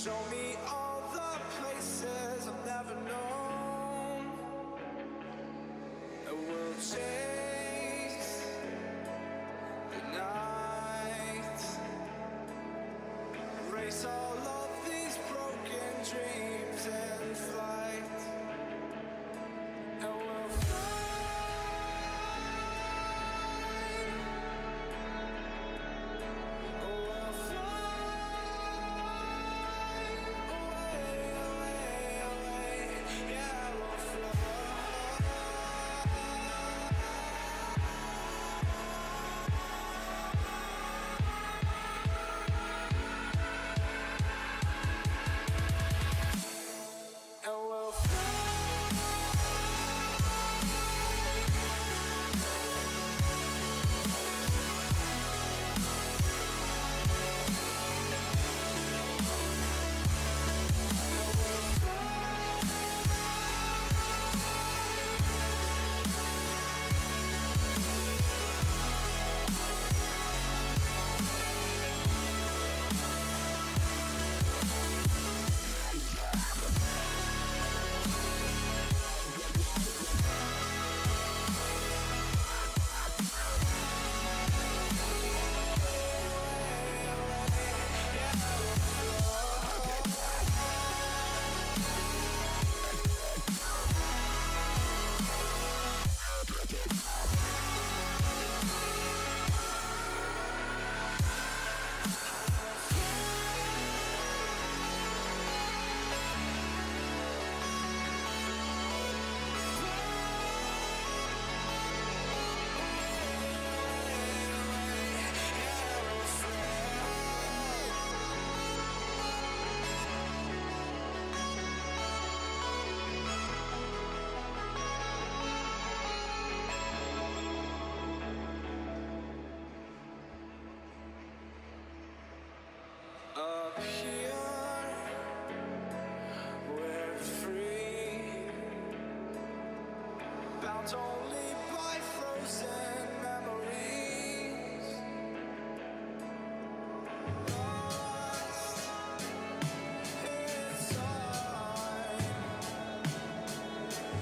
Show me all the places I've never known. And we'll chase the night, erase all of these broken dreams in flight. And we'll up here, we're free, bound only by frozen memories, lost in time,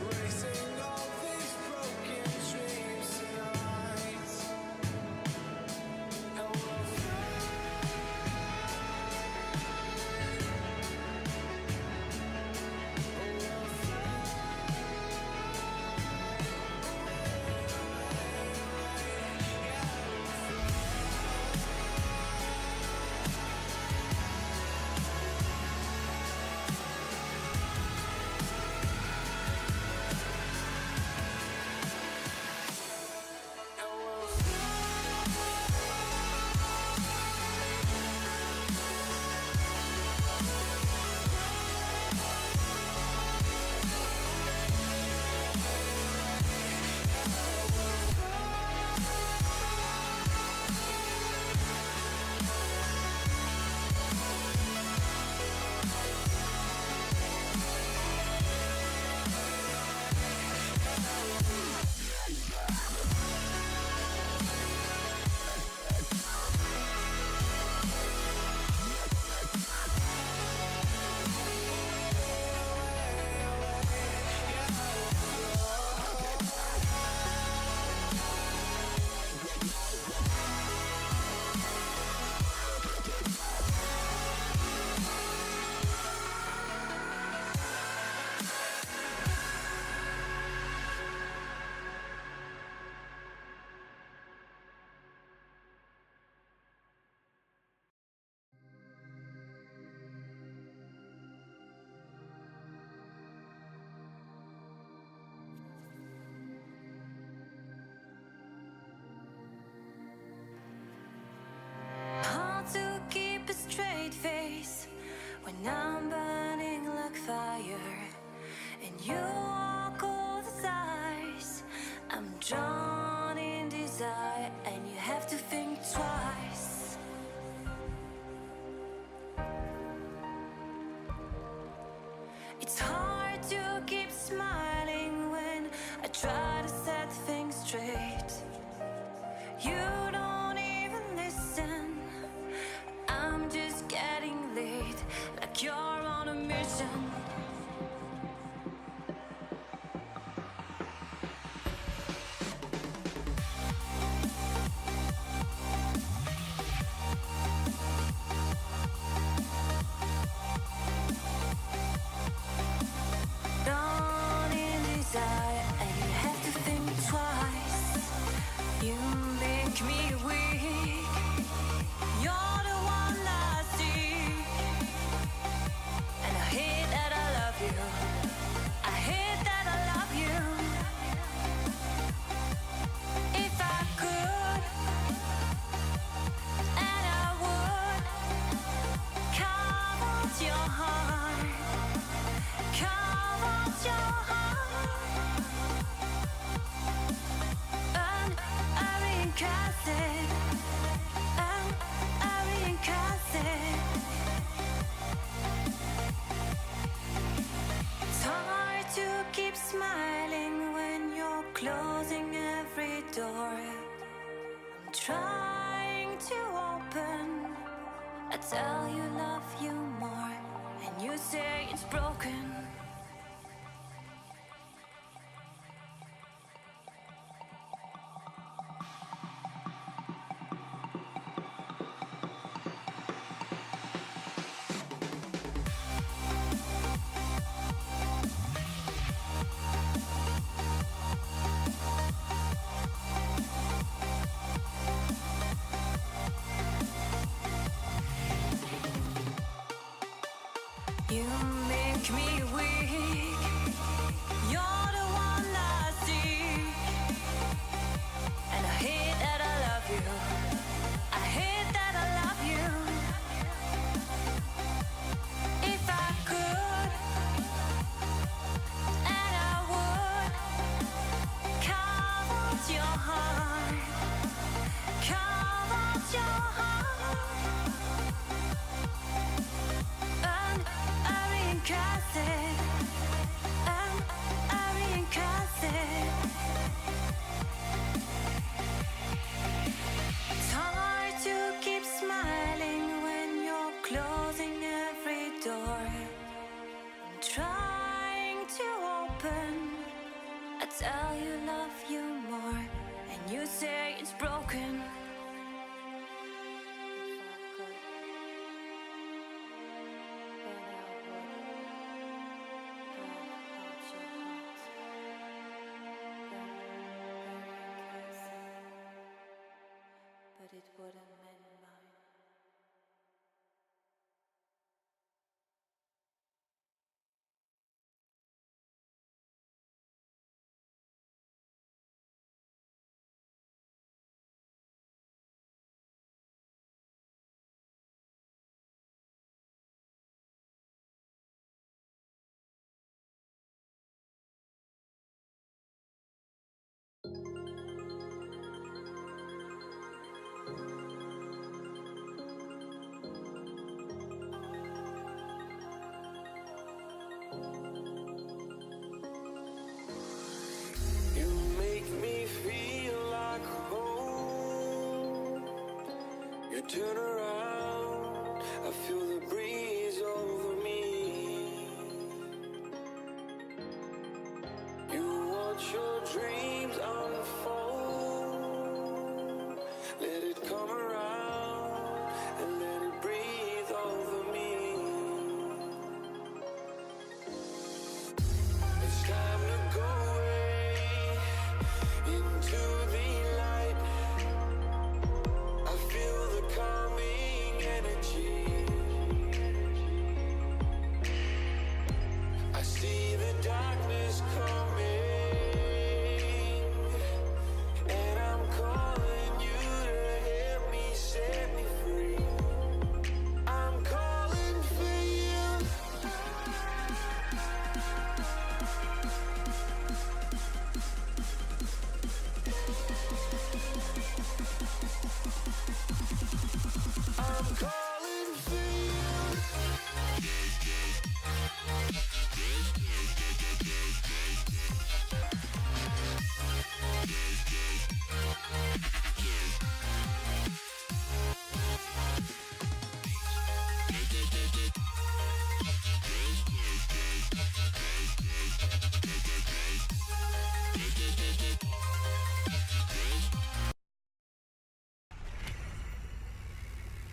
racing all these broken dreams tonight. And we'll to keep a straight face when I'm burning like fire and you walk all the sides. I'm drawn in desire and you have to think twice. It's hard to keep smiling when I try to set things straight. You don't even listen. I'm just getting late, like you're trying to open. I tell you love you more, and you say it's broken. You make me weak. You're the one I seek. And I hate that I love you. I hate that I love you. If I could, and I would, carve out your heart. Carve out your heart. And I reincarnate it. And I reincarnate it. It's hard to keep smiling when you're closing every door. I'm trying to open. I tell you love you more, and you say it's broken. But it wouldn't mend mine. You make me feel like home. You turn around, I feel the breeze over me. You watch your dreams unfold. Let it come around and let it breathe over me. It's time to go away into the light. I feel the calming energy. I see the darkness coming, and I'm calling you to help me set me free. I'm calling for you. I'm calling for you.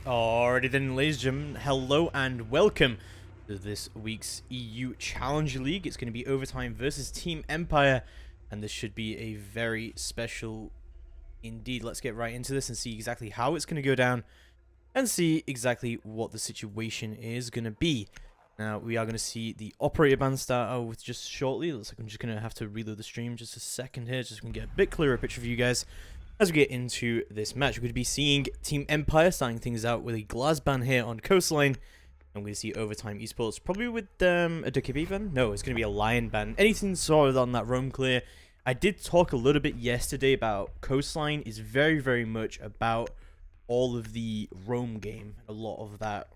Alrighty then, ladies and gentlemen, hello and welcome to this week's EU Challenge League. It's going to be Overtime versus Team Empire, and this should be a very special indeed. Let's get right into this and see exactly how it's going to go down and see exactly what the situation is going to be. Now, we are going to see the operator band start out with just shortly. Looks like I'm just going to have to reload the stream just a second here, just so we can get a bit clearer picture for you guys. As we get into this match, we're going to be seeing Team Empire starting things out with a glass ban here on Coastline. And we're going to see Overtime Esports probably with a Ducky ban. No, it's going to be a Lion ban. Anything sort of on that roam clear. I did talk a little bit yesterday about Coastline is very, very much about all of the roam game. A lot of that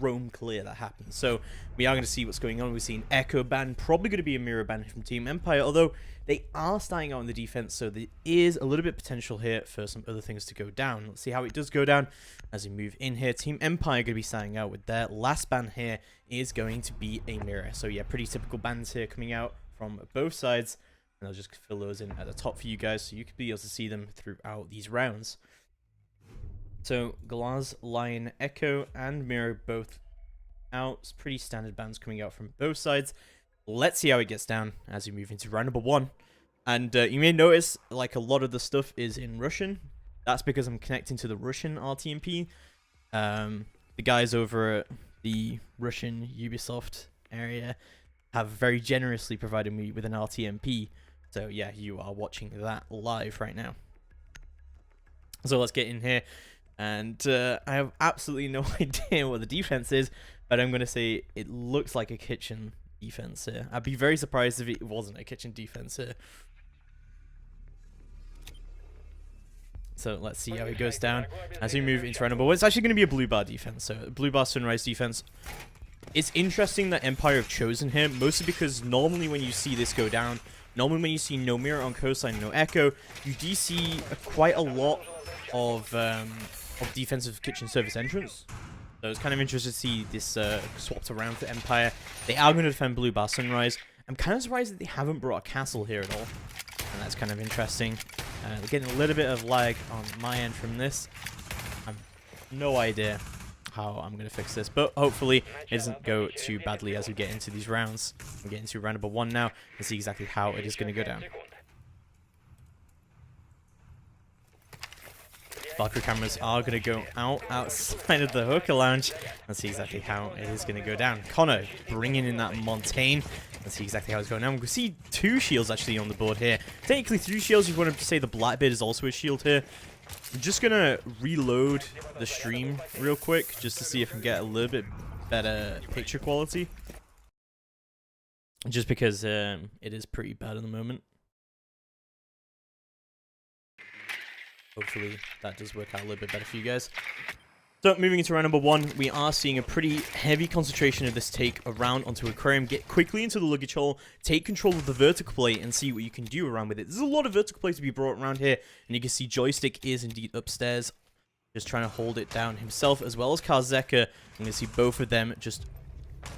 roam clear that happens. So we are going to see what's going on. We've seen Echo ban, probably going to be a mirror ban from Team Empire, although they are starting out on the defense, so there is a little bit of potential here for some other things to go down. Let's see how it does go down as we move in here. Team Empire going to be starting out with their last ban here is going to be a mirror. So yeah, pretty typical bans here coming out from both sides. And I'll just fill those in at the top for you guys so you can be able to see them throughout these rounds. So Glass, Lion, Echo, and Mirror both out. It's pretty standard bans coming out from both sides. Let's see how it gets down as we move into round number 1. And you may notice like a lot of the stuff is in Russian. That's because I'm connecting to the Russian RTMP. The guys over at the Russian Ubisoft area have very generously provided me with an RTMP. So yeah, you are watching that live right now. So let's get in here. And I have absolutely no idea what the defense is, but I'm going to say it looks like a kitchen defense here. I'd be very surprised if it wasn't a kitchen defense here. So let's see how it goes down as we move into round number 1. It's actually going to be a blue bar defense. So blue bar Sunrise defense. It's interesting that Empire have chosen him, mostly because normally when you see this go down, normally when you see no mirror on coastline, no echo, you do see quite a lot of defensive kitchen service entrance. So it's kind of interesting to see this swapped around for Empire. They are going to defend blue bar Sunrise. I'm kind of surprised that they haven't brought a castle here at all. And that's kind of interesting. We're getting a little bit of lag on my end from this. I have no idea how I'm going to fix this, but hopefully it doesn't go too badly as we get into these rounds. We're getting to round number 1 now and see exactly how it is going to go down. Valkyrie cameras are going to go outside of the hooker lounge and see exactly how it is going to go down. Connor bringing in that Montaigne. Let's see exactly how it's going down. We can see 2 shields actually on the board here. Technically 3 shields. You want to say the Blackbeard is also a shield here. I'm just going to reload the stream real quick just to see if I can get a little bit better picture quality. Just because it is pretty bad at the moment. Hopefully that does work out a little bit better for you guys. So moving into round number 1, we are seeing a pretty heavy concentration of this take around onto Aquarium. Get quickly into the luggage hole, take control of the vertical play, and see what you can do around with it. There's a lot of vertical plays to be brought around here, and you can see Joystick is indeed upstairs, just trying to hold it down himself, as well as Karzeka. I'm going to see both of them just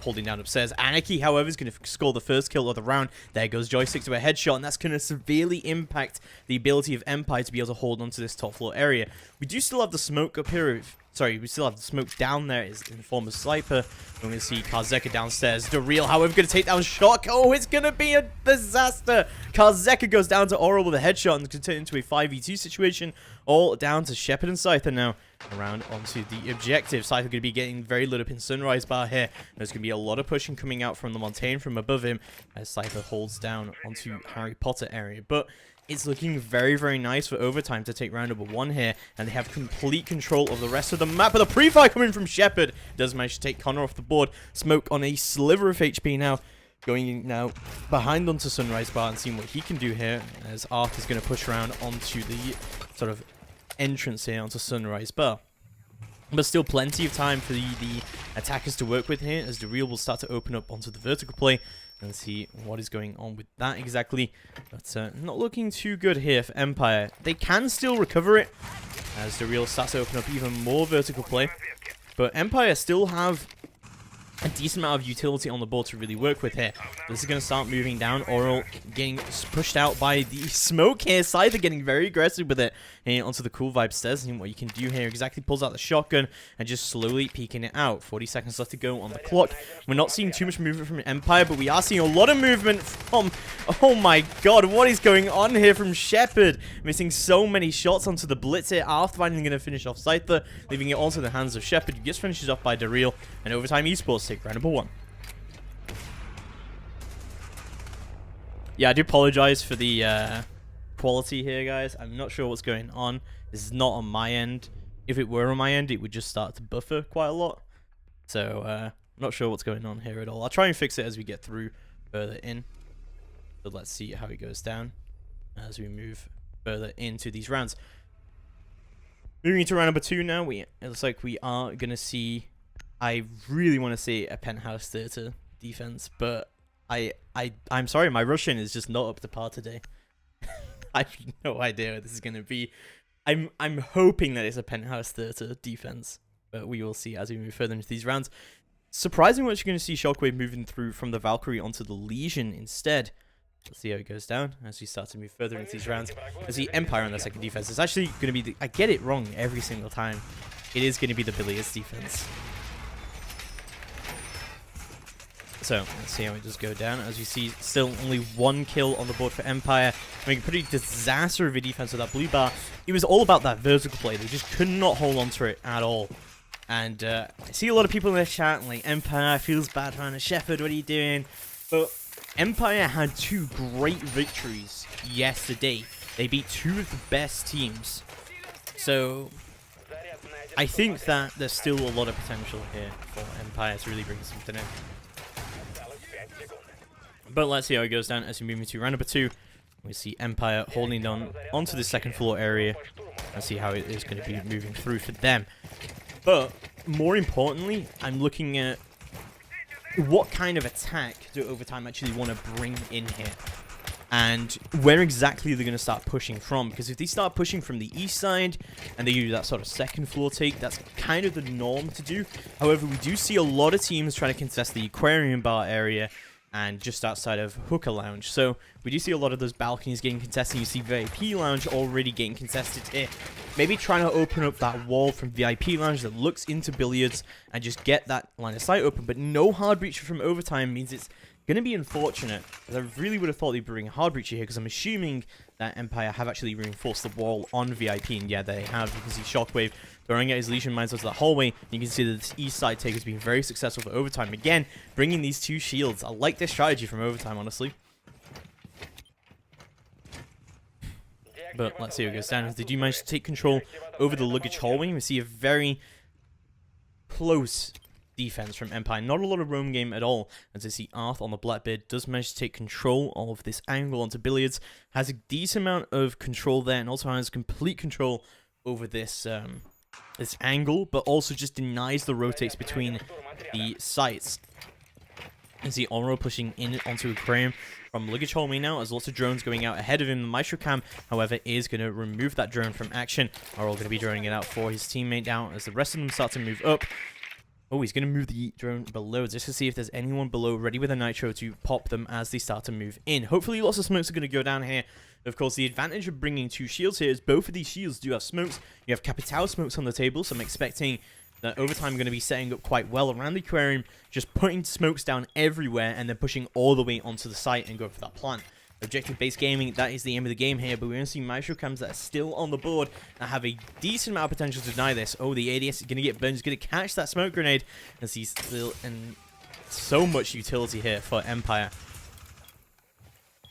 holding down upstairs. Anarchy, however, is going to score the first kill of the round. There goes Joystick to a headshot, and that's going to severely impact the ability of Empire to be able to hold onto this top floor area. We do still have the smoke up here. Sorry, we still have the smoke down there in the form of Sniper. We're going to see Karzeka downstairs. The real, however, going to take down Shock. Oh, it's going to be a disaster. Karzeka goes down to Oral with a headshot and can turn into a 5v2 situation. All down to Shepard and Scyther now. Around onto the objective. Scyther going to be getting very lit up in Sunrise Bar here. There's going to be a lot of pushing coming out from the Montaigne from above him as Scyther holds down onto Harry Potter area. But it's looking very, very nice for overtime to take round number 1 here, and they have complete control of the rest of the map. But the pre-fire coming from Shepard does manage to take Connor off the board. Smoke on a sliver of HP now, going now behind onto Sunrise Bar and seeing what he can do here, as Ark is going to push around onto the sort of entrance here onto Sunrise Bar. But still plenty of time for the attackers to work with here, as the real will start to open up onto the vertical play and see what is going on with that exactly. But not looking too good here for Empire. They can still recover it as the real starts to open up even more vertical play. But Empire still have a decent amount of utility on the board to really work with here. This is going to start moving down. Oral getting pushed out by the smoke here. Scyther getting very aggressive with it here onto the cool vibe stairs. And what you can do here exactly pulls out the shotgun and just slowly peeking it out. 40 seconds left to go on the clock. We're not seeing too much movement from Empire, but we are seeing a lot of movement from... Oh my god, what is going on here from Shepard? Missing so many shots onto the blitz here. After finally going to finish off Scyther, leaving it onto the hands of Shepard, who gets finishes off by Daryl. And overtime esports take round number 1. Yeah, I do apologize for the quality here, guys. I'm not sure what's going on. This is not on my end. If it were on my end, it would just start to buffer quite a lot. So, I'm not sure what's going on here at all. I'll try and fix it as we get through further in. So let's see how it goes down as we move further into these rounds. Moving into round number 2 now, it looks like we are going to see I really want to say a penthouse theater defense, but I'm sorry, my Russian is just not up to par today. I have no idea what this is gonna be. I'm hoping that it's a penthouse theater defense, but we will see as we move further into these rounds. Surprisingly, what you're going to see Shockwave moving through from the Valkyrie onto the Legion instead. Let's see how it goes down as we start to move further into these rounds. As the Empire on their second defense. It's actually going to be the, I get it wrong every single time. It is going to be the Billiards defense. So let's see how it does go down. As you see, still only 1 kill on the board for Empire. I mean, pretty disaster of a defense with that blue bar. It was all about that vertical play. They just could not hold on to it at all. And I see a lot of people in the chat like, Empire feels bad around a Shepherd, what are you doing? But Empire had 2 great victories yesterday. They beat 2 of the best teams. So I think that there's still a lot of potential here for Empire to really bring something in. But let's see how it goes down as we move into round number 2. We see Empire holding on onto the second floor area and see how it is going to be moving through for them. But more importantly, I'm looking at what kind of attack do Overtime actually want to bring in here. And where exactly they're going to start pushing from. Because if they start pushing from the east side and they do that sort of second floor take, that's kind of the norm to do. However, we do see a lot of teams trying to contest the Aquarium Bar area and just outside of Hooker Lounge. So we do see a lot of those balconies getting contested. You see VIP Lounge already getting contested here. Maybe trying to open up that wall from VIP Lounge that looks into Billiards and just get that line of sight open. But no hard breacher from Overtime means it's going to be unfortunate. As I really would have thought they'd bring a hard breacher here, because I'm assuming that Empire have actually reinforced the wall on VIP. And yeah, they have. You can see Shockwave throwing out his Legion mines onto that hallway. You can see that this east side take has been very successful for Overtime. Again, bringing these 2 shields. I like this strategy from Overtime, honestly. But let's see how it goes down. As they do manage to take control over the luggage hallway, we see a very close defense from Empire. Not a lot of roam game at all. As I see Arth on the Blackbeard does manage to take control of this angle onto Billiards. Has a decent amount of control there, and also has complete control over this this angle, but also just denies the rotates between the sites. You see Onro pushing in onto Aquarium from luggage hallway now, as lots of drones going out ahead of him. The Maestro Cam, however, is going to remove that drone from action. Are all going to be droning it out for his teammate now as the rest of them start to move up. Oh, he's going to move the drone below just to see if there's anyone below ready with a nitro to pop them as they start to move in. Hopefully lots of smokes are going to go down here. Of course, the advantage of bringing 2 shields here is both of these shields do have smokes. You have Capital smokes on the table, so I'm expecting that Overtime are going to be setting up quite well around the aquarium, just putting smokes down everywhere and then pushing all the way onto the site and going for that plant. Objective-based gaming, that is the aim of the game here, but we're going to see Maestro Cams that are still on the board and have a decent amount of potential to deny this. Oh, the ADS is going to get burned, he's going to catch that smoke grenade, as he's still in so much utility here for Empire.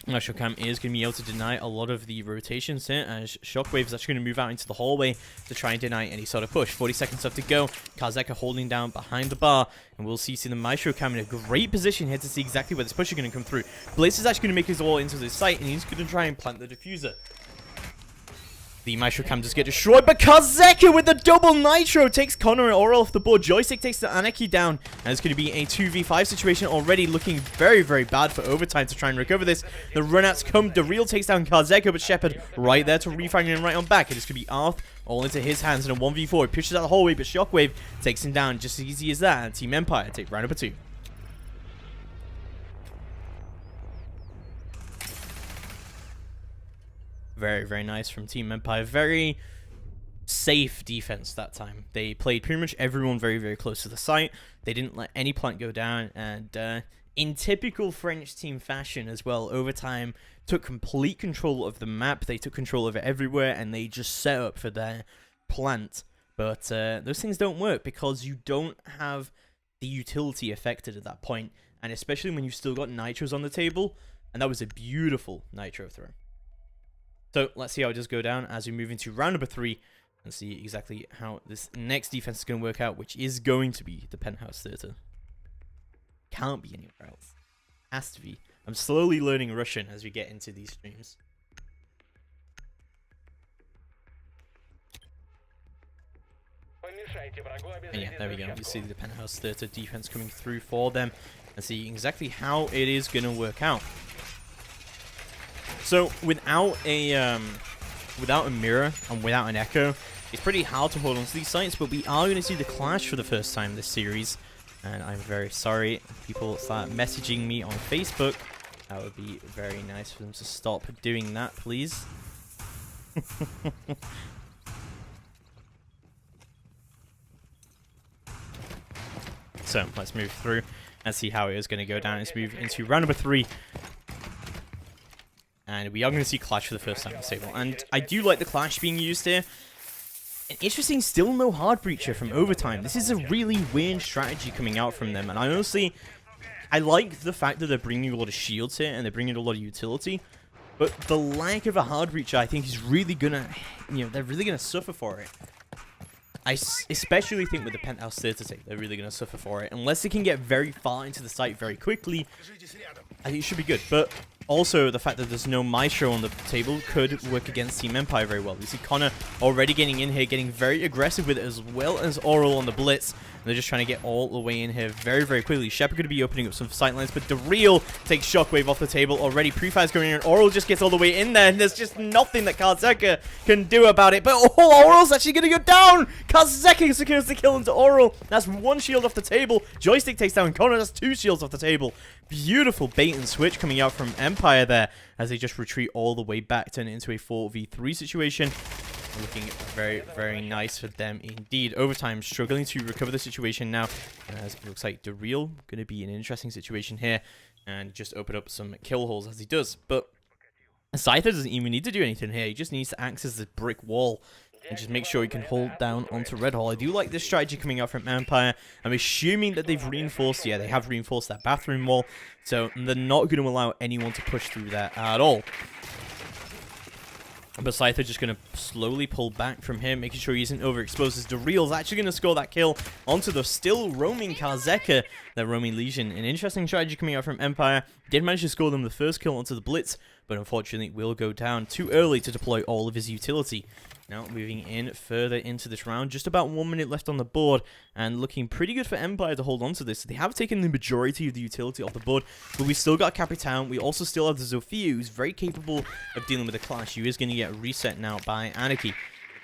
Maestro Cam is going to be able to deny a lot of the rotations here, as Shockwave is actually going to move out into the hallway to try and deny any sort of push. 40 seconds left to go. Karzeka holding down behind the bar, and we'll see the Maestro Cam in a great position here to see exactly where this push is going to come through. Blaze is actually going to make his way into this site, and he's going to try and plant the diffuser. The Maestro Cam does get destroyed, but Karzeka with the double nitro takes Connor and Oral off the board. Joystick takes the Anarchy down, and it's going to be a 2v5 situation already, looking very, very bad for Overtime to try and recover this. The runouts come, Daryl takes down Karzeka, but Shepherd right there to refine him right on back. It is going to be Arth all into his hands in a 1v4. He pushes out the hallway, but Shockwave takes him down just as easy as that, and Team Empire take round number 2. Very, very nice from Team Empire. Very safe defense that time. They played pretty much everyone very, very close to the site. They didn't let any plant go down. And in typical French team fashion as well, Overtime took complete control of the map. They took control of it everywhere, and they just set up for their plant. But those things don't work because you don't have the utility affected at that point. And especially when you've still got nitros on the table. And that was a beautiful nitro throw. So let's see how it does go down as we move into round number 3 and see exactly how this next defense is going to work out, which is going to be the Penthouse Theater. Can't be anywhere else. Has to be. I'm slowly learning Russian as we get into these streams. And yeah, there we go. You see the penthouse theater defense coming through for them, and see exactly how it is going to work out. So without a mirror and without an echo, it's pretty hard to hold on to these sites. But we are going to see the clash for the first time this series, and I'm very sorry. People start messaging me on Facebook. That would be very nice for them to stop doing that, please. So let's move through and see how it is going to go down. Let's move into round number 3. And we are going to see Clash for the first time on this table. And I do like the Clash being used here. An interesting, still no hard breacher from Overtime. This is a really weird strategy coming out from them. And I honestly, I like the fact that they're bringing a lot of shields here and they're bringing a lot of utility. But the lack of a hard breacher, I think, is really going to, they're really going to suffer for it. I especially think with the penthouse theater take, they're really going to suffer for it. Unless they can get very far into the site very quickly, I think it should be good. But also, the fact that there's no Maestro on the table could work against Team Empire very well. You see Connor already getting in here, getting very aggressive with it, as well as Oral on the Blitz. And they're just trying to get all the way in here very, very quickly. Shepard going to be opening up some sightlines, but Dareal takes Shockwave off the table already. Prefire's going in, and Oral just gets all the way in there, and there's just nothing that Karzeka can do about it. But Oral's actually going to go down! Karzeka secures the kill into Oral. That's 1 shield off the table. Joystick takes down Connor. That's 2 shields off the table. Beautiful bait and switch coming out from Empire there as they just retreat all the way back, turn it into a 4v3 situation. Looking very, very nice for them indeed. Overtime struggling to recover the situation now, as it looks like Dareal going to be in an interesting situation here and just open up some kill holes as he does. But Scyther doesn't even need to do anything here. He just needs to access the brick wall and just make sure he can hold down onto Red Hall. I do like this strategy coming out from Empire. I'm assuming that they've reinforced, yeah, they have reinforced that bathroom wall, so they're not going to allow anyone to push through that at all. But Scyther just going to slowly pull back from him, making sure he isn't overexposed, as Dareal's actually going to score that kill onto the still roaming Karzeka, that roaming Legion. An interesting strategy coming out from Empire. Did manage to score them the first kill onto the Blitz, but unfortunately will go down too early to deploy all of his utility. Now moving in further into this round, just about 1 minute left on the board, and looking pretty good for Empire to hold on to this. They have taken the majority of the utility off the board, but we still got Capitan. We also still have the Zofia, who's very capable of dealing with the clash. Who is going to get reset now by Anarchy,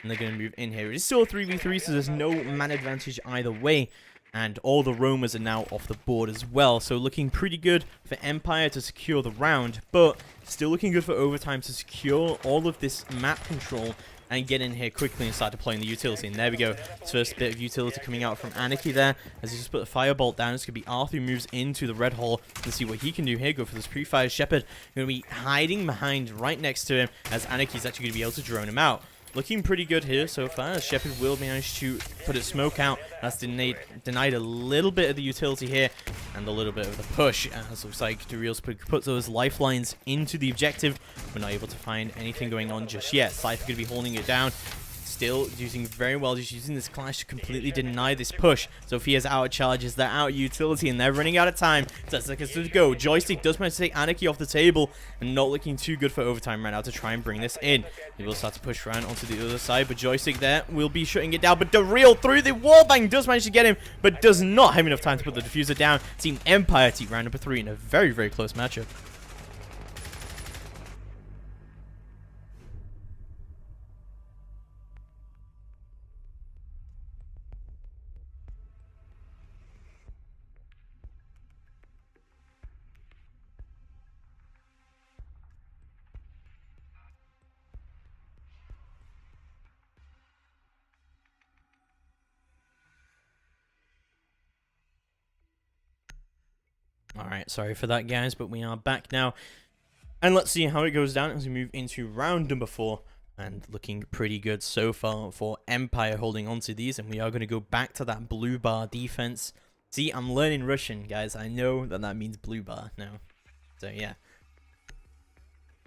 and they're going to move in here. It is still a 3v3, so there's no man advantage either way. And all the roamers are now off the board as well. So looking pretty good for Empire to secure the round, but still looking good for Overtime to secure all of this map control and get in here quickly and start deploying the utility. And there we go. First bit of utility coming out from Anarchy there, as he just put the firebolt down. It's going to be Arthur who moves into the red hole to see what he can do here. Go for this pre-fire. Shepard going to be hiding behind right next to him, as Anarchy's actually going to be able to drone him out. Looking pretty good here so far, as Shepard will manage to put a smoke out. That's denied a little bit of the utility here, and a little bit of the push. As looks like Dareal's put those lifelines into the objective. We're not able to find anything going on just yet. Scyther going to be holding it down. Still using very well, just using this clash to completely deny this push. Sophia's out of charges, they're out of utility, and they're running out of time. 10 seconds to go. Joystick does manage to take Anarchy off the table, and not looking too good for Overtime right now to try and bring this in. He will start to push around onto the other side, but Joystick there will be shutting it down. But Dareal through the wallbang does manage to get him, but does not have enough time to put the diffuser down. Team Empire take round number 3 in a very, very close matchup. Alright, sorry for that, guys, but we are back now. And let's see how it goes down as we move into round number 4. And looking pretty good so far for Empire holding on to these. And we are going to go back to that blue bar defense. See, I'm learning Russian, guys. I know that that means blue bar now. So, yeah.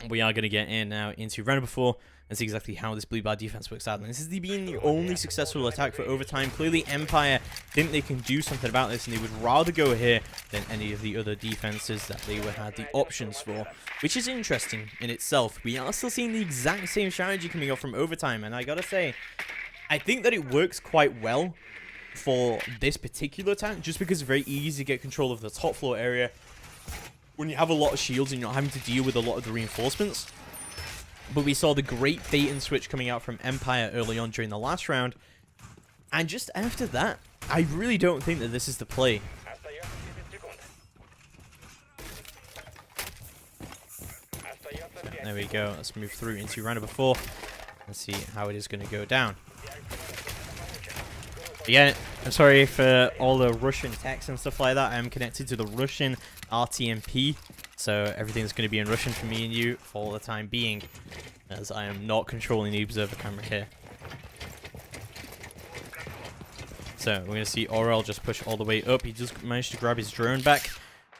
We are going to get in now into round number 4 and see exactly how this blue bar defense works out. And this is being the only successful attack for Overtime. Clearly, Empire think they can do something about this, and they would rather go here than any of the other defenses that they would have the options for, which is interesting in itself. We are still seeing the exact same strategy coming up from Overtime, and I gotta say, I think that it works quite well for this particular tank, just because it's very easy to get control of the top floor area when you have a lot of shields and you're not having to deal with a lot of the reinforcements. But we saw the great bait and switch coming out from Empire early on during the last round. And just after that, I really don't think that this is the play. There we go. Let's move through into round number 4. Let's see how it is going to go down. Again, I'm sorry for all the Russian text and stuff like that. I am connected to the Russian RTMP, so everything's going to be in Russian for me and you for the time being, as I am not controlling the observer camera here. So we're going to see Aurel just push all the way up. He just managed to grab his drone back.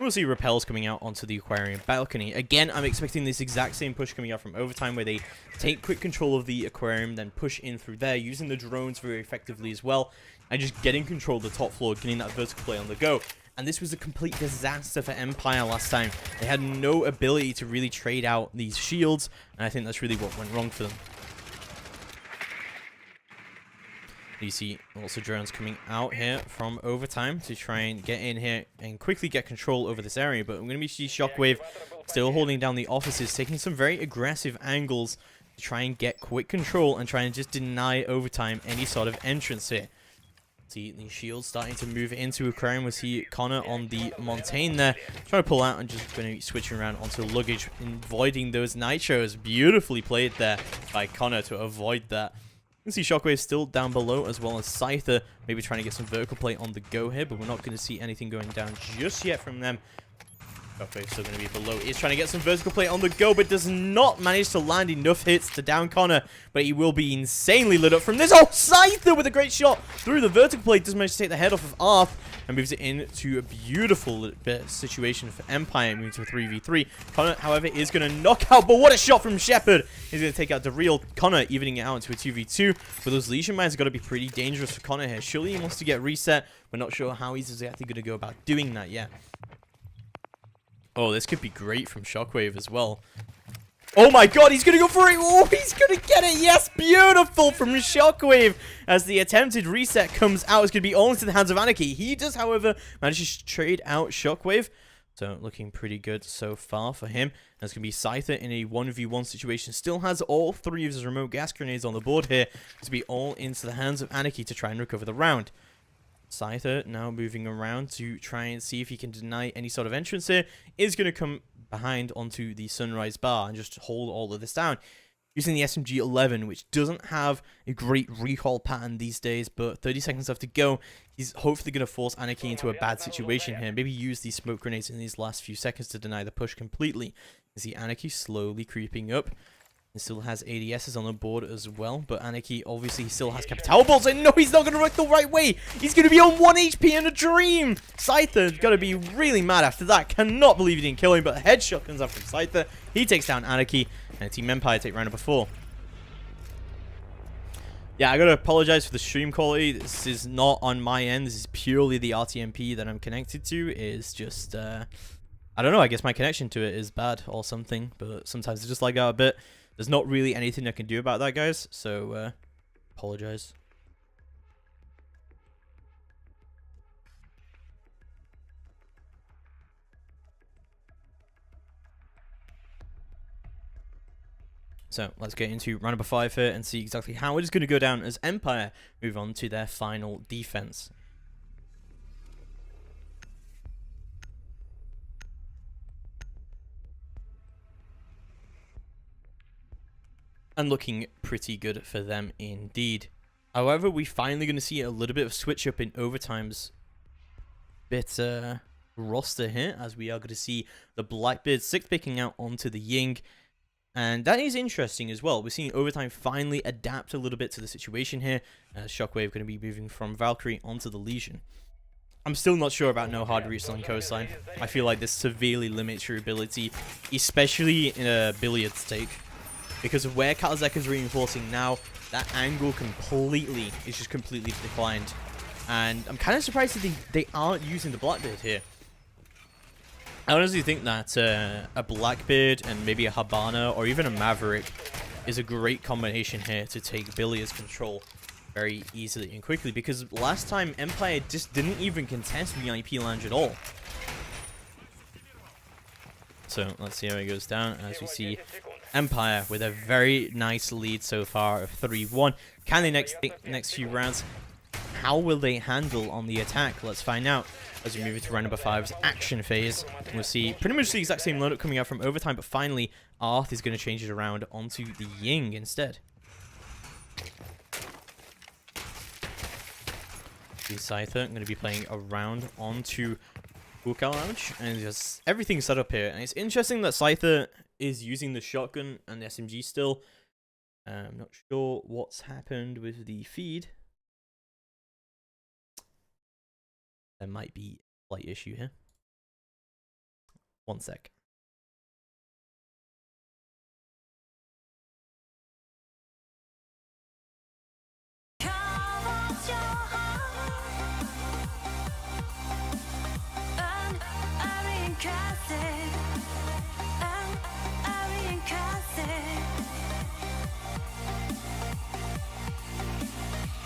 We'll see Repels coming out onto the aquarium balcony. Again, I'm expecting this exact same push coming out from Overtime, where they take quick control of the aquarium, then push in through there, using the drones very effectively as well, and just getting control of the top floor, getting that vertical play on the go. And this was a complete disaster for Empire last time. They had no ability to really trade out these shields, and I think that's really what went wrong for them. You see also drones coming out here from Overtime to try and get in here and quickly get control over this area. But I'm going to see Shockwave still holding down the offices, taking some very aggressive angles to try and get quick control and try and just deny Overtime any sort of entrance here. See the shields starting to move into Aquarium. We see Connor on the Montaigne there, trying to pull out and just going to be switching around onto luggage, avoiding those nitros. Beautifully played there by Connor to avoid that. You can see Shockwave still down below, as well as Scyther maybe trying to get some vertical play on the go here, but we're not going to see anything going down just yet from them. Shockwave's still going to be below. He's trying to get some vertical play on the go, but does not manage to land enough hits to down Connor, but he will be insanely lit up from this. Oh, Scyther with a great shot through the vertical play. Does manage to take the head off of Arth and moves it into a beautiful situation for Empire, moving to a 3v3. Connor, however, is going to knock out, but what a shot from Shepard. He's going to take out the real Connor, evening it out into a 2v2. But those Legion Mines have got to be pretty dangerous for Connor here. Surely he wants to get reset. We're not sure how he's exactly going to go about doing that yet. Oh, this could be great from Shockwave as well. Oh my god, he's going to go for it. Oh, he's going to get it. Yes, beautiful from Shockwave. As the attempted reset comes out, it's going to be all into the hands of Anarchy. He does, however, manage to trade out Shockwave. So, looking pretty good so far for him. That's going to be Scyther in a 1v1 situation. Still has all 3 of his remote gas grenades on the board here. To be all into the hands of Anarchy to try and recover the round. Scyther now moving around to try and see if he can deny any sort of entrance here. Is going to come behind onto the Sunrise Bar and just hold all of this down. Using the SMG-11, which doesn't have a great recall pattern these days, but 30 seconds left to go. He's hopefully going to force Anarchy into a bad situation here. Maybe use these smoke grenades in these last few seconds to deny the push completely. You see Anarchy slowly creeping up. He still has ADSs on the board as well, but Anarchy obviously still has Capital Bolts, and no, he's not going to work the right way. He's going to be on 1 HP in a dream. Scyther's got to be really mad after that. Cannot believe he didn't kill him, but a headshot comes out from Scyther. He takes down Anarchy, and Team Empire take round number 4. Yeah, I got to apologize for the stream quality. This is not on my end. This is purely the RTMP that I'm connected to. It's just, I don't know, I guess my connection to it is bad or something, but sometimes it's just like that a bit. There's not really anything I can do about that, guys, so apologize. So let's get into round number 5 here and see exactly how it is going to go down as Empire move on to their final defense. And looking pretty good for them indeed. However, we're finally going to see a little bit of switch up in Overtime's roster here, as we are going to see the Blackbeard 6 picking out onto the Ying. And that is interesting as well. We're seeing Overtime finally adapt a little bit to the situation here. Shockwave going to be moving from Valkyrie onto the Legion. I'm still not sure about no hard reach on coastline. I feel like this severely limits your ability, especially in a billiard stake. Because of where Kalazek is reinforcing now, that angle is just completely declined. And I'm kind of surprised that they aren't using the Blackbeard here. I honestly think that a Blackbeard and maybe a Habana or even a Maverick is a great combination here to take Billy as control. very easily and quickly, because last time Empire just didn't even contest VIP Lounge at all. So let's see how it goes down as we see Empire with a very nice lead so far of 3-1. Can they next few rounds? How will they handle on the attack? Let's find out as we move into round number 5's action phase. We'll see pretty much the exact same lineup coming out from overtime, but finally Arth is going to change it around onto the Ying instead. The Scyther going to be playing around onto Hookah Lounge, and just everything's set up here. And it's interesting that Scyther is using the shotgun and the SMG still. I'm not sure what's happened with the feed. There might be a slight issue here. One sec.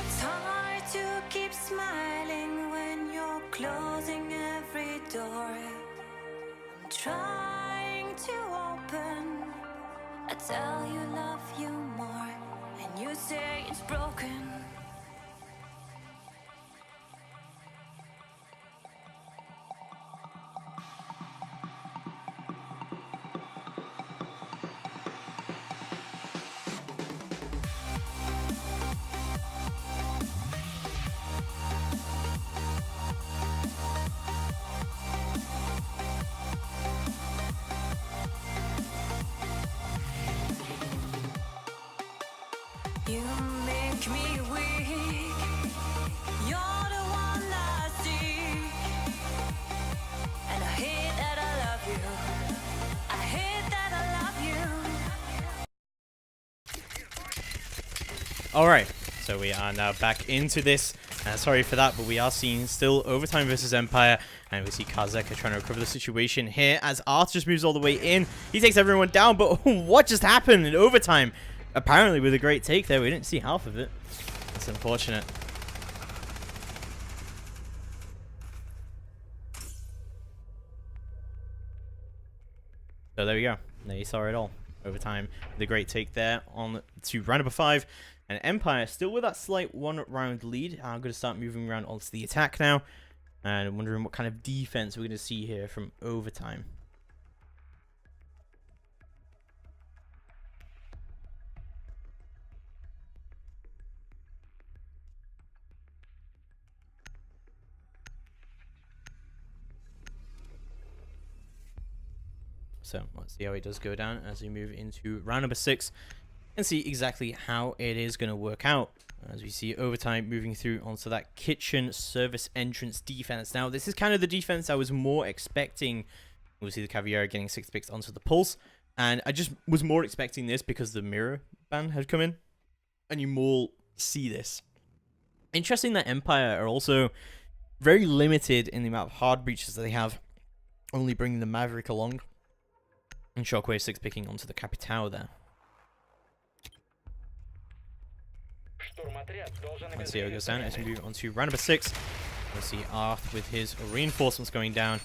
It's hard to keep smiling when you're closing every door. I'm trying to open. I tell you love you more, and you say it's broken. You make me weak. You're the one I seek. And I hate that I love you. I hate that I love you. Alright, so we are now back into this. Sorry for that, but we are seeing still overtime versus Empire. And we see Kazeka trying to recover the situation here as Arth just moves all the way in. He takes everyone down, but what just happened in overtime? Apparently with a great take there, we didn't see half of it. That's unfortunate. So there we go. There you saw it all. Overtime with a great take there on to round number 5. And Empire still with that slight 1-round lead. I'm going to start moving around onto the attack now. And I'm wondering what kind of defense we're going to see here from overtime. So let's see how it does go down as we move into round number 6 and see exactly how it is going to work out. As we see overtime moving through onto that kitchen service entrance defense. Now this is kind of the defense I was more expecting. We'll see the Caviar getting 6 picks onto the Pulse. And I just was more expecting this because the mirror ban had come in. And you more see this. Interesting that Empire are also very limited in the amount of hard breaches that they have. Only bringing the Maverick along. And Shockwave 6 picking onto the Capitao there. Let's see how it goes down as we move on to round number 6. We'll see Arth with his reinforcements going down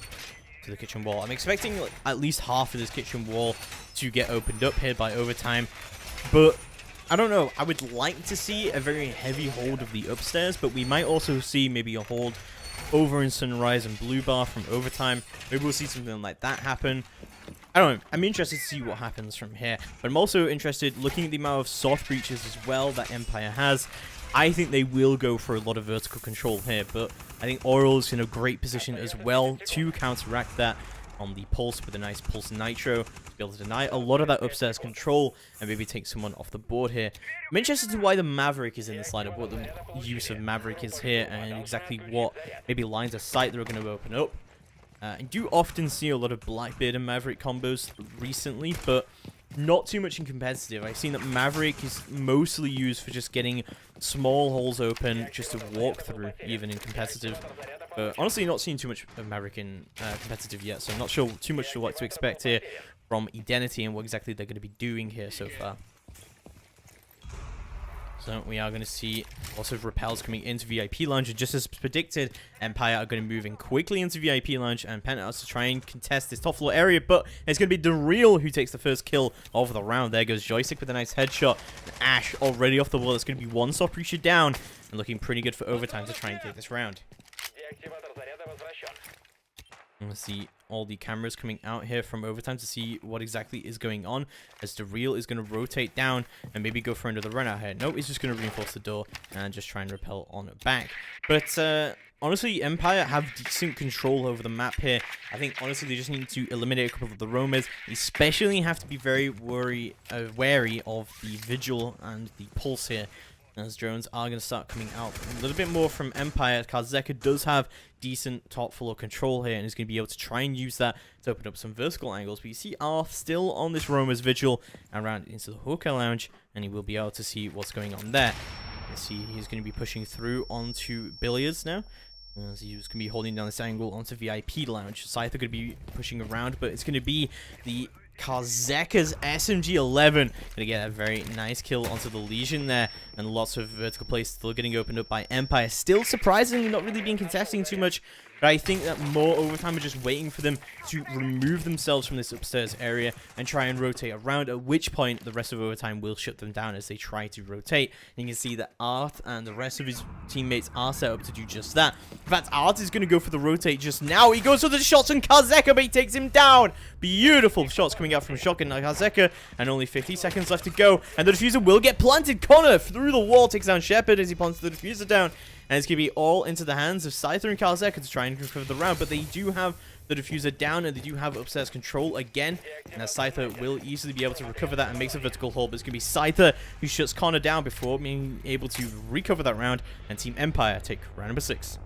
to the kitchen wall. I'm expecting like, at least half of this kitchen wall to get opened up here by overtime. But I don't know. I would like to see a very heavy hold of the upstairs, but we might also see maybe a hold over in Sunrise and Blue Bar from overtime. Maybe we'll see something like that happen. I don't know. I'm interested to see what happens from here. But I'm also interested, looking at the amount of soft breaches as well that Empire has, I think they will go for a lot of vertical control here. But I think Oral is in a great position as well to counteract that on the Pulse with a nice Pulse Nitro to be able to deny a lot of that upstairs control and maybe take someone off the board here. I'm interested to why the Maverick is in this lineup, what the use of Maverick is here, and exactly what maybe lines of sight they're going to open up. I do often see a lot of Blackbeard and Maverick combos recently, but not too much in competitive. I've seen that Maverick is mostly used for just getting small holes open just to walk through, even in competitive. But honestly, not seeing too much of Maverick in competitive yet, so I'm not sure too much to what to expect here from Identity and what exactly they're going to be doing here so far. So we are going to see lots of repels coming into VIP Lounge, and just as predicted, Empire are going to move in quickly into VIP Lounge and Penthouse to try and contest this top floor area, but it's going to be The Real who takes the first kill of the round. There goes Joystick with a nice headshot. And Ash already off the wall. It's going to be one stop Risha down, and looking pretty good for overtime to try and take this round. Let's see all the cameras coming out here from overtime to see what exactly is going on, as The Real is going to rotate down and maybe go for another run out here. No, he's just going to reinforce the door and just try and repel on it back. But honestly, Empire have decent control over the map here. I think honestly they just need to eliminate a couple of the roamers, especially have to be very wary of the Vigil and the Pulse here, as drones are going to start coming out a little bit more from Empire. Karzeka does have decent top floor control here and is going to be able to try and use that to open up some vertical angles. But you see Arth still on this Roamer's Vigil and around into the Hooker Lounge, and he will be able to see what's going on there. You see he's going to be pushing through onto Billiards now. As he's going to be holding down this angle onto VIP Lounge. Scyther going to be pushing around, but it's going to be the Karzeka's SMG-11 going to get a very nice kill onto the Legion there, and lots of vertical plays still getting opened up by Empire. Still surprisingly not really being contesting too much, but I think that more overtime are just waiting for them to remove themselves from this upstairs area and try and rotate around, at which point the rest of overtime will shut them down as they try to rotate. And you can see that Art and the rest of his teammates are set up to do just that. In fact, Art is going to go for the rotate just now. He goes for the shots on Karzeka, but he takes him down. Beautiful shots coming out from Shotgun Karzeka, and only 50 seconds left to go. And the diffuser will get planted. Connor through the wall takes down Shepard as he plants the diffuser down. And it's going to be all into the hands of Scyther and Karzeka to try and recover the round. But they do have the diffuser down, and they do have upstairs control again. And as Scyther will easily be able to recover that and makes a vertical hold. But it's going to be Scyther who shuts Connor down before being able to recover that round. And Team Empire take round number 6.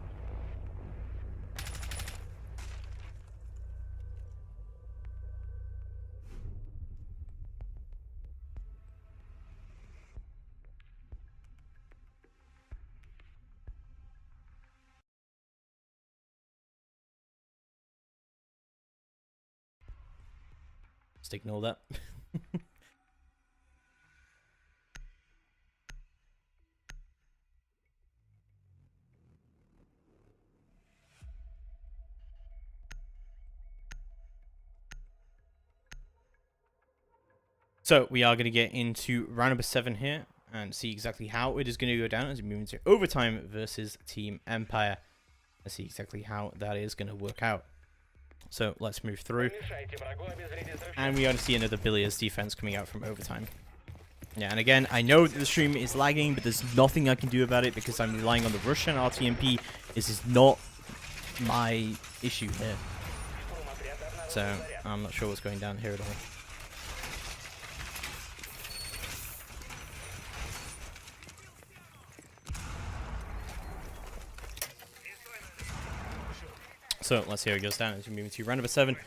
Just ignore that. So we are going to get into round number 7 here and see exactly how it is going to go down as we move into overtime versus Team Empire. Let's see exactly how that is going to work out. So let's move through. And we are going to see another Billiards defense coming out from overtime. Yeah, and again, I know that the stream is lagging, but there's nothing I can do about it because I'm relying on the Russian RTMP. This is not my issue here. So I'm not sure what's going down here at all. So let's see how it goes down as we move into round number 7.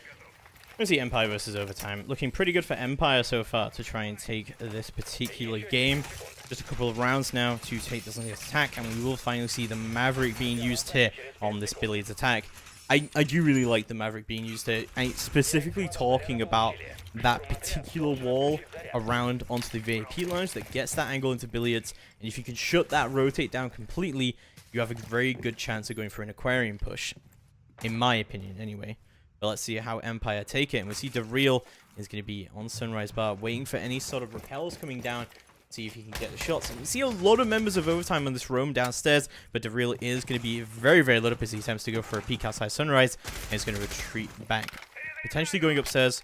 We see Empire versus overtime. Looking pretty good for Empire so far to try and take this particular game. Just a couple of rounds now to take this attack, and we will finally see the Maverick being used here on this Billiards attack. I do really like the Maverick being used here. Specifically talking about that particular wall around onto the VIP lounge that gets that angle into Billiards. And if you can shut that rotate down completely, you have a very good chance of going for an aquarium push. In my opinion, anyway. But let's see how Empire take it. And we see The Real is going to be on Sunrise Bar, waiting for any sort of repels coming down. See if he can get the shots. And we see a lot of members of overtime on this roam downstairs. But The Real is going to be very, very lit up as he attempts to go for a peek outside Sunrise. And he's going to retreat back. Potentially going upstairs.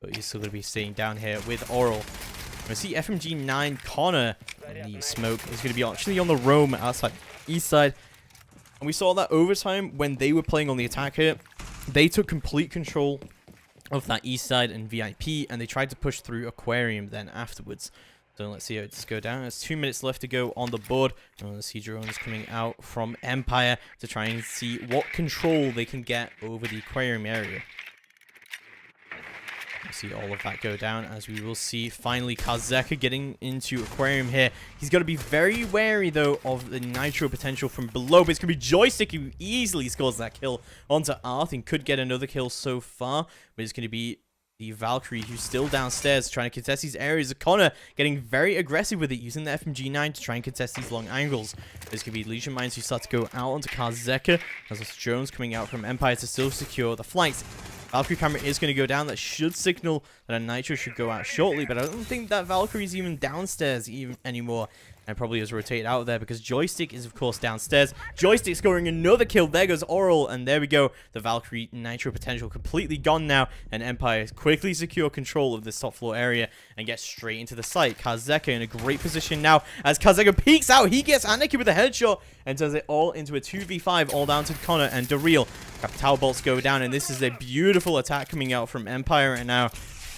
But he's still going to be staying down here with Oral. We see FMG9 Connor in the smoke. He's going to be actually on the roam outside east side. And we saw that overtime when they were playing on the attack here. They took complete control of that east side and VIP, and they tried to push through Aquarium then afterwards. So let's see how it's go down. There's 2 minutes left to go on the board. And let's see drones coming out from Empire to try and see what control they can get over the Aquarium area. We'll see all of that go down as we will see finally Karzeka getting into Aquarium here. He's got to be very wary though of the nitro potential from below, but it's going to be Joystick who easily scores that kill onto Arth and could get another kill so far, but it's going to be the Valkyrie, who's still downstairs trying to contest these areas. Connor getting very aggressive with it, using the FMG9 to try and contest these long angles. There's going to be Legion Mines who start to go out onto Karzeka. There's also drones coming out from Empire to still secure the flanks. Valkyrie camera is going to go down. That should signal that a Nitro should go out shortly, but I don't think that Valkyrie is even downstairs anymore. And probably has rotated out there because Joystick is, of course, downstairs. Joystick scoring another kill. There goes Oral, and there we go. The Valkyrie Nitro potential completely gone now, and Empire quickly secure control of this top floor area and get straight into the site. Karzeka in a great position now. As Karzeka peeks out, he gets Anarchy with a headshot and turns it all into a 2v5, all down to Connor and Daryl. Tower bolts go down, and this is a beautiful attack coming out from Empire right now.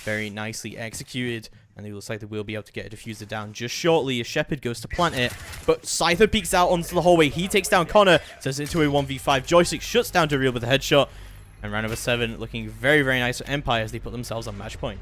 Very nicely executed. And it looks like they will be able to get a diffuser down just shortly as Shepard goes to plant it. But Scyther peeks out onto the hallway. He takes down Connor, turns it into a 1v5. Joystick shuts down Daryl with a headshot. And round number 7 looking very, very nice for Empire as they put themselves on match point.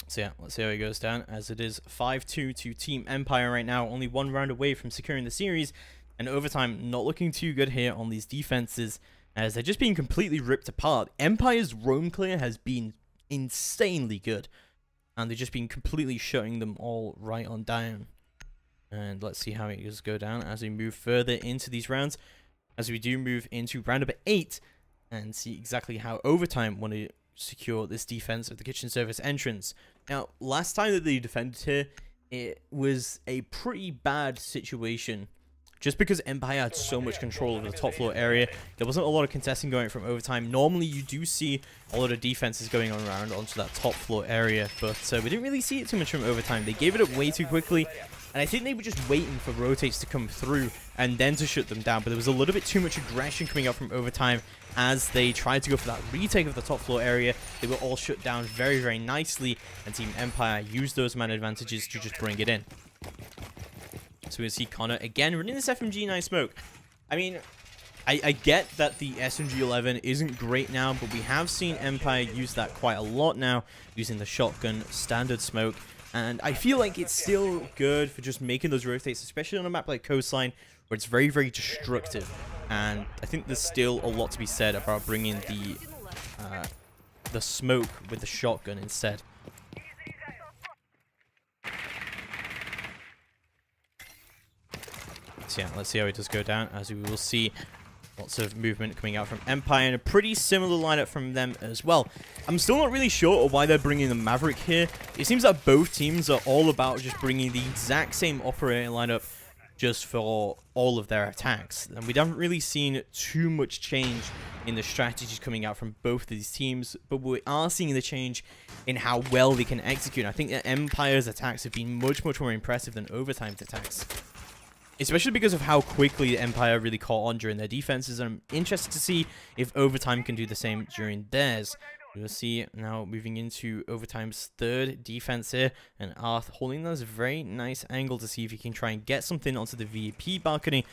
So yeah, let's see how it goes down, as it is 5-2 to Team Empire right now, only one round away from securing the series, and overtime not looking too good here on these defenses, as they're just being completely ripped apart. Empire's roam clear has been insanely good, and they've just been completely shutting them all right on down. And let's see how it does go down as we move further into these rounds, as we do move into round number 8, and see exactly how overtime want to secure this defense of the kitchen service entrance. Now, last time that they defended here, it was a pretty bad situation. Just because Empire had so much control over the top floor area, there wasn't a lot of contesting going from overtime. Normally, you do see a lot of defenses going on around onto that top floor area, but we didn't really see it too much from overtime. They gave it up way too quickly, and I think they were just waiting for rotates to come through and then to shut them down. But there was a little bit too much aggression coming out from overtime as they tried to go for that retake of the top floor area. They were all shut down very, very nicely, and Team Empire used those man advantages to just bring it in. So we see Connor again running this FMG9 smoke. I mean, I get that the SMG11 isn't great now, but we have seen Empire use that quite a lot now, using the shotgun standard smoke. And I feel like it's still good for just making those rotates, especially on a map like Coastline, where it's very, very destructive. And I think there's still a lot to be said about bringing the smoke with the shotgun instead. So yeah, let's see how it does go down, as we will see lots of movement coming out from Empire, and a pretty similar lineup from them as well. I'm still not really sure why they're bringing the Maverick here. It seems that both teams are all about just bringing the exact same operating lineup just for all of their attacks. And we haven't really seen too much change in the strategies coming out from both of these teams, but we are seeing the change in how well they can execute. I think that Empire's attacks have been much, much more impressive than Overtime's attacks, especially because of how quickly Empire really caught on during their defenses. And I'm interested to see if Overtime can do the same during theirs. We'll see now moving into Overtime's third defense here, and Arth holding this very nice angle to see if he can try and get something onto the VIP balcony,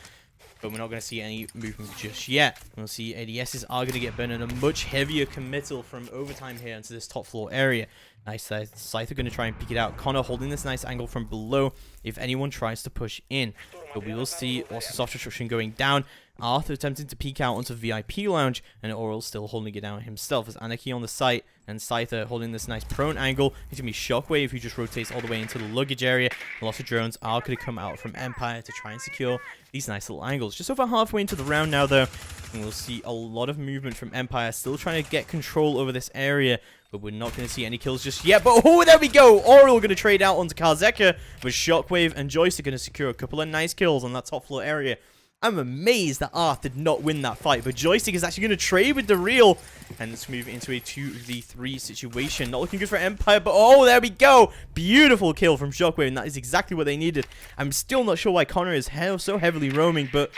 but we're not going to see any movement just yet. We'll see ADSs are going to get burned, and a much heavier committal from Overtime here into this top floor area. Nice Scythe are going to try and peek it out. Connor holding this nice angle from below if anyone tries to push in. But we will see also soft destruction going down. Arthur attempting to peek out onto VIP lounge, and Oral still holding it down himself as Anarchy on the site, and Scyther holding this nice prone angle. It's going to be Shockwave who just rotates all the way into the luggage area. A lot of drones are going to come out from Empire to try and secure these nice little angles. Just over halfway into the round now though, and we'll see a lot of movement from Empire, still trying to get control over this area, but we're not going to see any kills just yet. But oh, there we go! Oral going to trade out onto Karzeka, with Shockwave and Joystick going to secure a couple of nice kills on that top floor area. I'm amazed that Arth did not win that fight, but Joystick is actually going to trade with the real, and let's move into a 2v3 situation. Not looking good for Empire, but oh, there we go! Beautiful kill from Shockwave, and that is exactly what they needed. I'm still not sure why Connor is so heavily roaming, but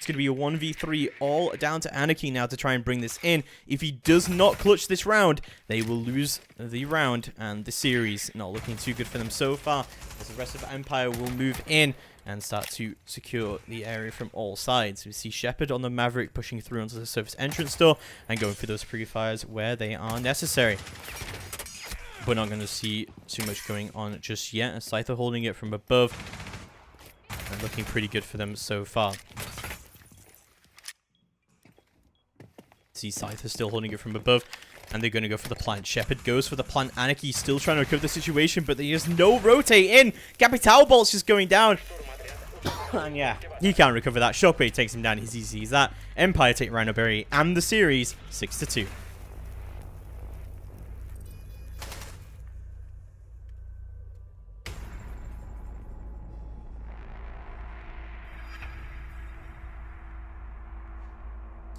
It's going to be a 1v3 all down to Anarchy now to try and bring this in. If he does not clutch this round, they will lose the round and the series. Not looking too good for them so far, as the rest of Empire will move in and start to secure the area from all sides. We see Shepard on the Maverick pushing through onto the surface entrance door and going for those pre-fires where they are necessary. We're not going to see too much going on just yet. Scyther holding it from above and looking pretty good for them so far. See Scyther still holding it from above, and they're going to go for the plant. Shepard goes for the plant. Anarchy still trying to recover the situation, but there's no rotate in. Capital Bolt's just going down. And yeah, he can't recover that. Shockwave takes him down. He's easy as that. Empire take Rhino Berry and the series 6-2.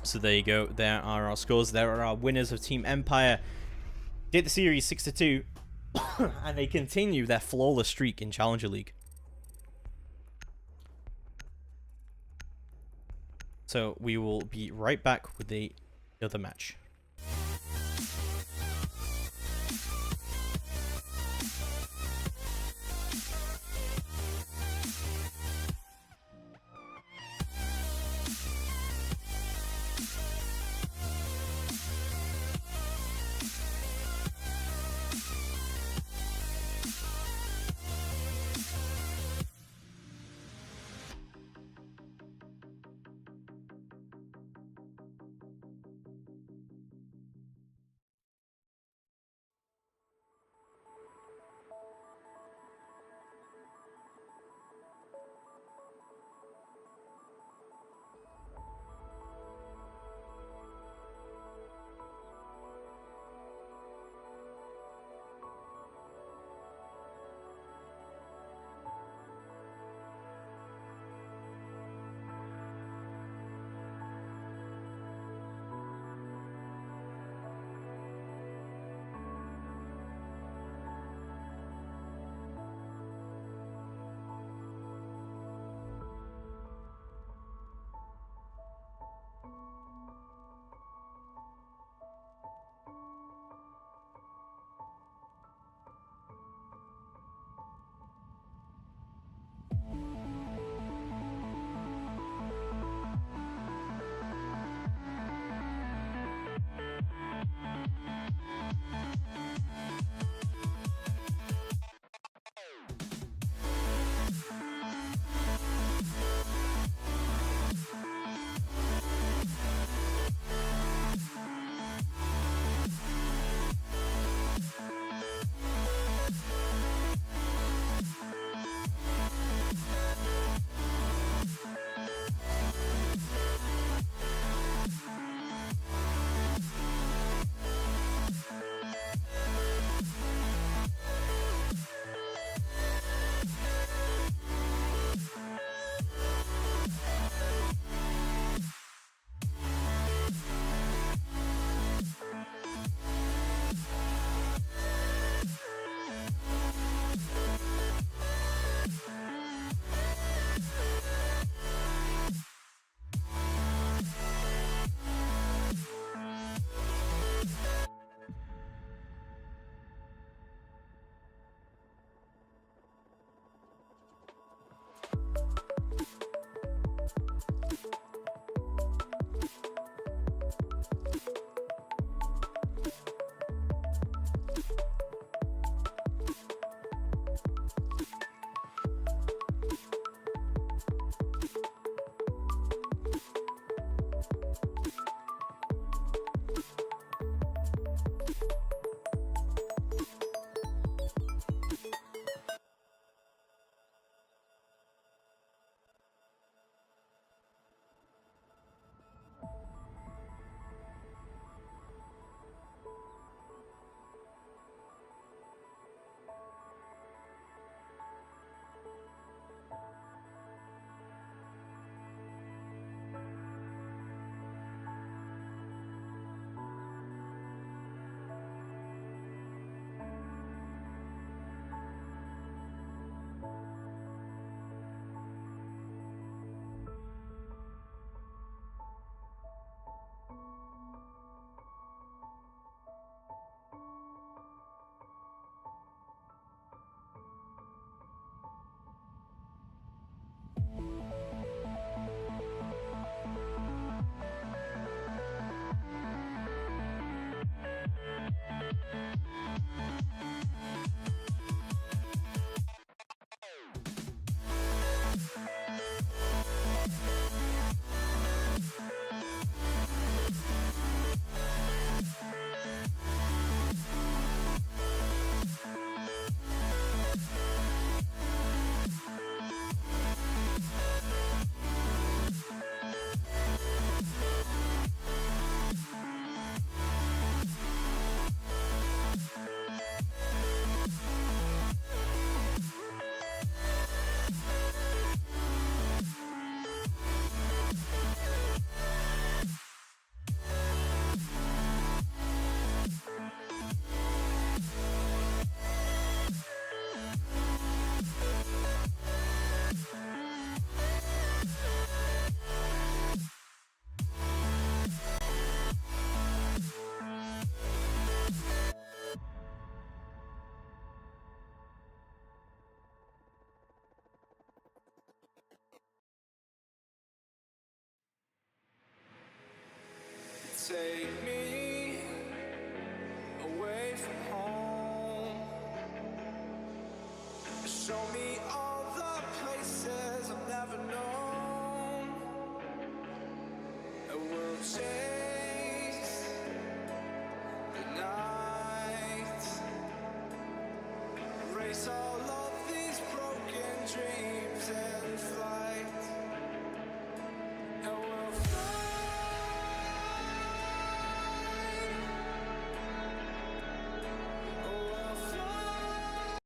So there you go. There are our scores. There are our winners of Team Empire. Did the series 6-2, and they continue their flawless streak in Challenger League. So we will be right back with the other match. Show me